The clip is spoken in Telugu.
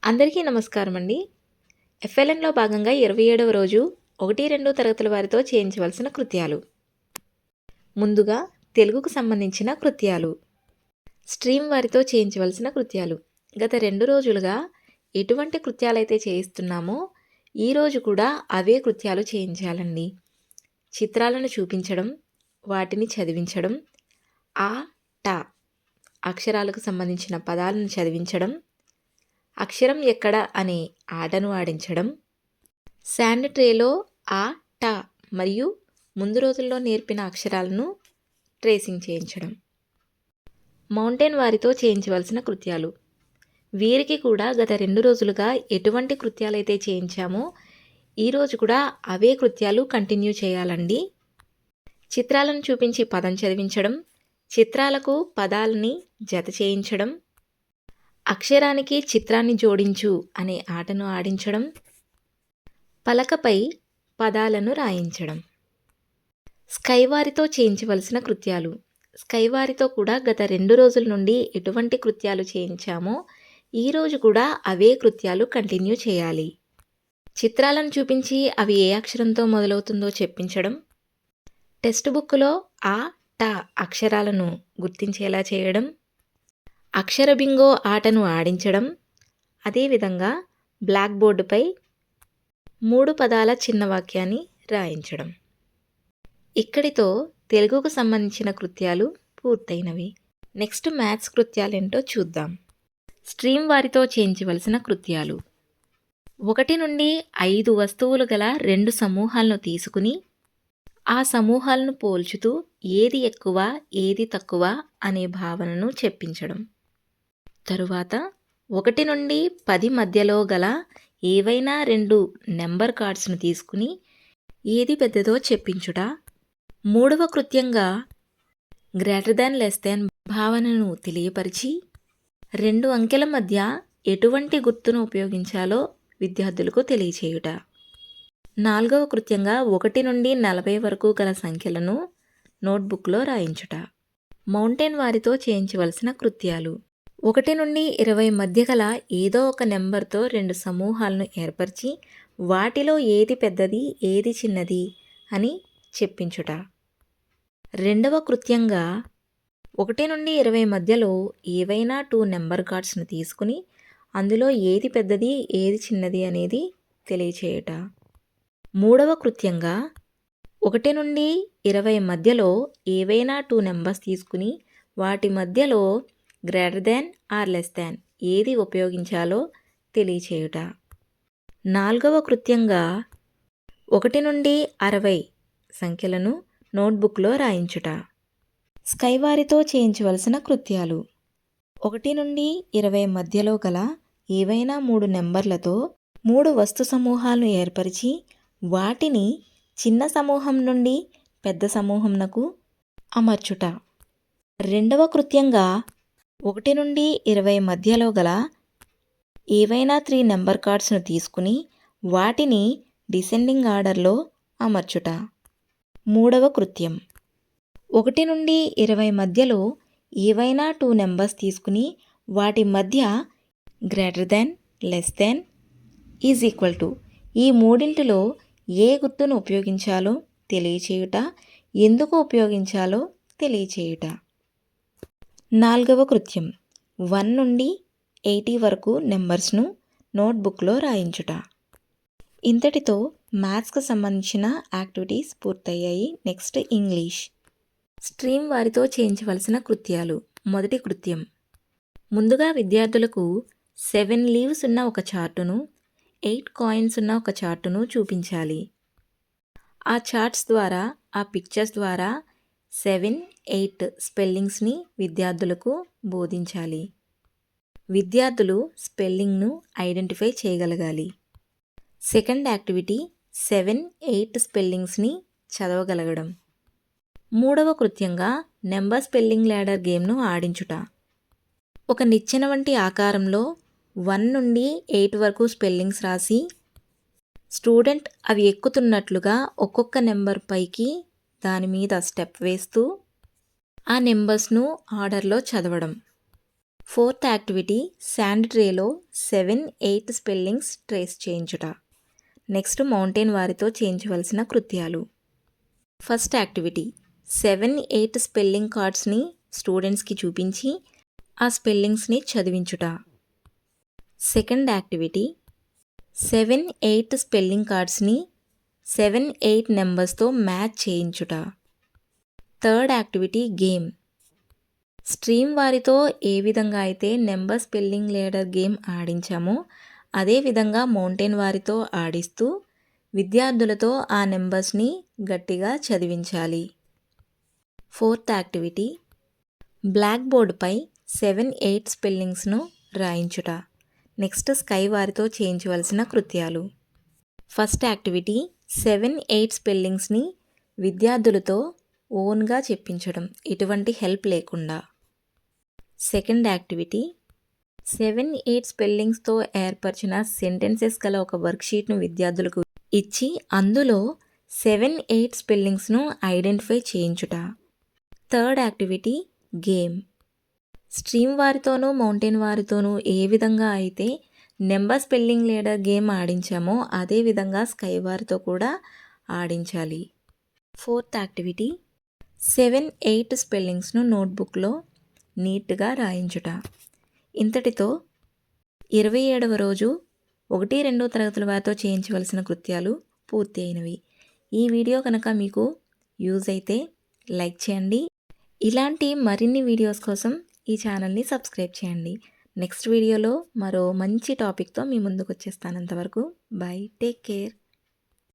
అందరికీ నమస్కారం అండి. ఎఫ్ఎల్ఎన్‌లో భాగంగా 27వ రోజు 1, 2 తరగతుల వారితో చేయించవలసిన కృత్యాలు. ముందుగా తెలుగుకు సంబంధించిన కృత్యాలు. స్ట్రీమ్ వారితో చేయించవలసిన కృత్యాలు. గత 2 రోజులుగా ఎటువంటి కృత్యాలైతే చేయిస్తున్నామో ఈరోజు కూడా అవే కృత్యాలు చేయించాలండి. చిత్రాలను చూపించడం, వాటిని చదివించడం, ఆ, ట అక్షరాలకు సంబంధించిన పదాలను చదివించడం, అక్షరం ఎక్కడ అనే ఆటను ఆడించడం, శాండ్ ట్రేలో ఆ, ట మరియు ముందు రోజుల్లో నేర్పిన అక్షరాలను ట్రేసింగ్ చేయించడం. మౌంటైన్ వారితో చేయించవలసిన కృత్యాలు. వీరికి కూడా గత 2 రోజులుగా ఎటువంటి కృత్యాలైతే చేయించామో ఈరోజు కూడా అవే కృత్యాలు కంటిన్యూ చేయాలండి. చిత్రాలను చూపించి పదం చదివించడం, చిత్రాలకు పదాలని జత చేయించడం, అక్షరానికి చిత్రాన్ని జోడించు అనే ఆటను ఆడించడం, పలకపై పదాలను రాయించడం. స్కైవారితో చేయించవలసిన కృత్యాలు. స్కైవారితో కూడా గత 2 రోజుల నుండి ఎటువంటి కృత్యాలు చేయించామో ఈరోజు కూడా అవే కృత్యాలు కంటిన్యూ చేయాలి. చిత్రాలను చూపించి అవి ఏ అక్షరంతో మొదలవుతుందో చెప్పించడం, టెక్స్ట్ బుక్లో ఆ, ట అక్షరాలను గుర్తించేలా చేయడం, అక్షర బింగో ఆటను ఆడించడం, అదేవిధంగా బ్లాక్ బోర్డుపై 3 పదాల చిన్న వాక్యాన్ని రాయించడం. ఇక్కడితో తెలుగుకు సంబంధించిన కృత్యాలు పూర్తయినవి. నెక్స్ట్ మ్యాథ్స్ కృత్యాలేంటో చూద్దాం. స్ట్రీమ్ వారితో చేయించవలసిన కృత్యాలు. 1 నుండి 5 వస్తువులు గల 2 సమూహాలను తీసుకుని ఆ సమూహాలను పోల్చుతూ ఏది ఎక్కువ ఏది తక్కువ అనే భావనను చెప్పించడం. తరువాత 1 నుండి 10 మధ్యలో గల ఏవైనా 2 నెంబర్ కార్డ్స్ను తీసుకుని ఏది పెద్దదో చెప్పించుట. 3వ కృత్యంగా గ్రేటర్ దాన్ లెస్ దాన్ భావనను తెలియపరిచి 2 అంకెల మధ్య ఎటువంటి గుర్తును ఉపయోగించాలో విద్యార్థులకు తెలియచేయుట. 4వ కృత్యంగా 1 నుండి 40 వరకు గల సంఖ్యలను నోట్బుక్లో రాయించుట. మౌంటైన్ వారితో చేయించవలసిన కృత్యాలు. 1 నుండి 20 మధ్య గల ఏదో ఒక నెంబర్తో 2 సమూహాలను ఏర్పరిచి వాటిలో ఏది పెద్దది ఏది చిన్నది అని చెప్పించుట. 2వ కృత్యంగా 1 నుండి 20 మధ్యలో ఏవైనా 2 నెంబర్ కార్డ్స్ను తీసుకుని అందులో ఏది పెద్దది ఏది చిన్నది అనేది తెలియచేయుట. 3వ కృత్యంగా 1 నుండి 20 మధ్యలో ఏవైనా 2 నెంబర్స్ తీసుకుని వాటి మధ్యలో greater than or less than ఏది ఉపయోగించాలో తెలియచేయుట. 4వ కృత్యంగా 1 నుండి 60 సంఖ్యలను నోట్బుక్లో రాయించుట. స్కైవారితో చేయించవలసిన కృత్యాలు. 1 నుండి 20 మధ్యలో గల ఏవైనా 3 నెంబర్లతో 3 వస్తు సమూహాలను ఏర్పరిచి వాటిని చిన్న సమూహం నుండి పెద్ద సమూహంనకు అమర్చుట. 2వ కృత్యంగా 1 నుండి 20 మధ్యలో గల ఏవైనా 3 నెంబర్ కార్డ్స్ను తీసుకుని వాటిని డిసెండింగ్ ఆర్డర్లో అమర్చుట. 3వ కృత్యం 1 నుండి 20 మధ్యలో ఏవైనా 2 నెంబర్స్ తీసుకుని వాటి మధ్య greater than less than is equal to ఈ మూడింటిలో ఏ గుర్తును ఉపయోగించాలో తెలియచేయుట, ఎందుకు ఉపయోగించాలో తెలియచేయుట. 4వ కృత్యం 1 నుండి 80 వరకు నెంబర్స్ను నోట్బుక్లో రాయించుట. ఇంతటితో మ్యాథ్స్కి సంబంధించిన యాక్టివిటీస్ పూర్తయ్యాయి. Next English. స్ట్రీమ్ వారితో చేయించవలసిన కృత్యాలు. మొదటి కృత్యం. ముందుగా విద్యార్థులకు 7 లీవ్స్ ఉన్న ఒక చార్టును 8 కాయిన్స్ ఉన్న ఒక చార్టును చూపించాలి. ఆ చార్ట్స్ ద్వారా ఆ పిక్చర్స్ ద్వారా 7, 8 స్పెల్లింగ్స్ని విద్యార్థులకు బోధించాలి. విద్యార్థులు స్పెల్లింగ్ను ఐడెంటిఫై చేయగలగాలి. Second activity 7, 8 స్పెల్లింగ్స్ని చదవగలగడం. 3వ కృత్యంగా నెంబర్ స్పెల్లింగ్ ల్యాడర్ గేమ్ను ఆడించుట. ఒక నిచ్చెన వంటి ఆకారంలో 1 నుండి 8 వరకు స్పెల్లింగ్స్ రాసి స్టూడెంట్ అవి ఎక్కుతున్నట్లుగా ఒక్కొక్క నెంబర్ పైకి దాని మీద స్టెప్ వేస్తూ ఆ నెంబర్స్ను ఆర్డర్లో చదవడం. ఫోర్త్ యాక్టివిటీ శాండ్ ట్రేలో 7, 8 స్పెల్లింగ్స్ ట్రేస్ చేయించుట. నెక్స్ట్ మౌంటైన్ వారితో చేయించవలసిన కృత్యాలు. ఫస్ట్ యాక్టివిటీ 7, 8 స్పెల్లింగ్ కార్డ్స్ని స్టూడెంట్స్కి చూపించి ఆ స్పెల్లింగ్స్ని చదివించుట. సెకండ్ యాక్టివిటీ 7, 8 స్పెల్లింగ్ కార్డ్స్ని 7, 8 నెంబర్స్తో మ్యాచ్ చేయించుట. Third activity game. స్ట్రీమ్ వారితో ఏ విధంగా అయితే నెంబర్ స్పెల్లింగ్ లీడర్ గేమ్ ఆడించామో అదేవిధంగా మౌంటైన్ వారితో ఆడిస్తూ విద్యార్థులతో ఆ నెంబర్స్ని గట్టిగా చదివించాలి. ఫోర్త్ యాక్టివిటీ బ్లాక్ బోర్డుపై 7, 8 స్పెల్లింగ్స్ను రాయించుట. నెక్స్ట్ స్కై వారితో చేయించవలసిన కృత్యాలు. ఫస్ట్ యాక్టివిటీ 7, 8 స్పెల్లింగ్స్ని విద్యార్థులతో ఓన్గా చెప్పించడం, ఎటువంటి హెల్ప్ లేకుండా. సెకండ్ యాక్టివిటీ 7, 8 స్పెల్లింగ్స్తో ఏర్పరిచిన సెంటెన్సెస్ గల ఒక వర్క్షీట్ను విద్యార్థులకు ఇచ్చి అందులో 7, 8 స్పెల్లింగ్స్ను ఐడెంటిఫై చేయించుట. Third activity game. స్ట్రీమ్ వారితోనూ మౌంటైన్ వారితోనూ ఏ విధంగా అయితే నెంబర్ స్పెల్లింగ్ లీడర్ గేమ్ ఆడించామో అదేవిధంగా స్కై వారితో కూడా ఆడించాలి. ఫోర్త్ యాక్టివిటీ 7, 8 స్పెల్లింగ్స్ను నోట్బుక్లో నీట్గా రాయించుట. ఇంతటితో 27వ రోజు 1, 2 తరగతుల వారితో చేయించవలసిన కృత్యాలు పూర్తి అయినవి. ఈ వీడియో కనుక మీకు యూజ్ అయితే లైక్ చేయండి. ఇలాంటి మరిన్ని వీడియోస్ కోసం ఈ ఛానల్ని సబ్స్క్రైబ్ చేయండి. నెక్స్ట్ వీడియోలో మరో మంచి టాపిక్తో మీ ముందుకు వచ్చేస్తాను. అంతవరకు బై, టేక్ కేర్.